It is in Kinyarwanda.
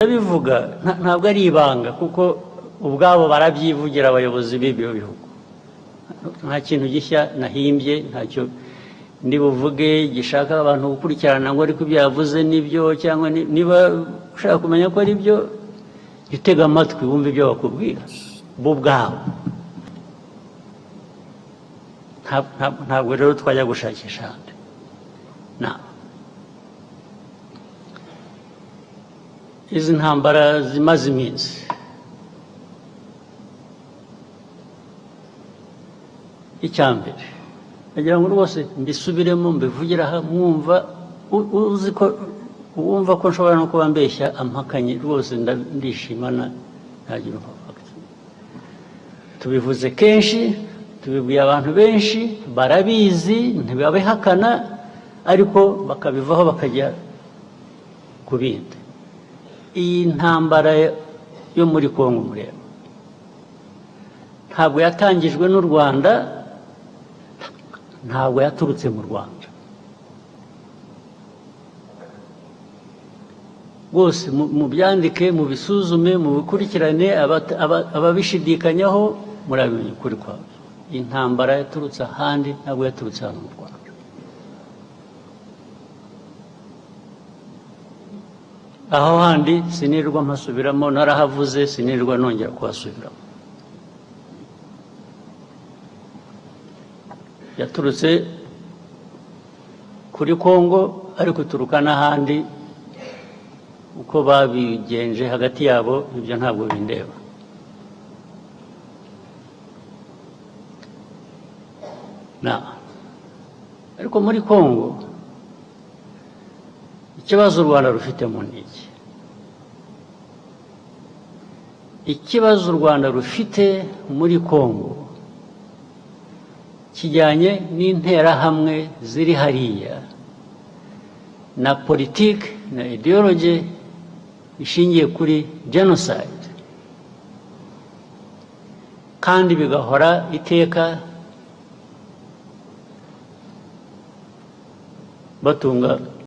Ndabivuga ntabwo ari ibanga kuko ubwabo barabyivugira abayobozi b'ibyo bihugu. Nta kintu gishya nahimbye, ntacyo ndi buvuge gishaka abantu gukurikirana ngo ariko ibyo yavuze nibyo, cyangwa niba ushaka kumenya ko ari byo gitega amatwi wumve ibyo bakubwira bo ubwabo. Ntabwo rero twajya gushakisha ahandi. Izi ntambara zimaze iminsi icyambere nagira ngo rwose mbisubiremo mbivugira aha mwumva uzi ko wumva ko nshobora no kuba mbeshya ampakanye rwose ndishimana ntagira impaka. Tubivuze kenshi, tubibwiye abantu benshi barabizi ntibabihakana, ariko bakabivaho bakajya ku bindi. Iyi ntambara yo muri Kongo mureba ntabwo yatangijwe n'u Rwanda, ntabwo yaturutse mu Rwanda. Rwose mubyandike, mubisuzume, mubikurikirane, ababishidikanyaho murabimenya ukuri kwabyo. Iyi ntambara yaturutse ahandi, ntabwo yaturutse hano mu Rwanda. Aho handi sinirwa mpasubiramo, narahavuze sinirwa nongera kuhasubiramo. Yaturutse kuri Kongo ariko ituruka n'ahandi, uko babigenje hagati yabo ibyo ntabwo bindeba. Ariko muri Kongo ikibazo u Rwanda rufitemo ni iki? Ikibazo u Rwanda rufite muri Kongo kijyanye n'interahamwe ziri hariya na politiki na ideology ishingiye kuri genocide, kandi bigahora iteka batunga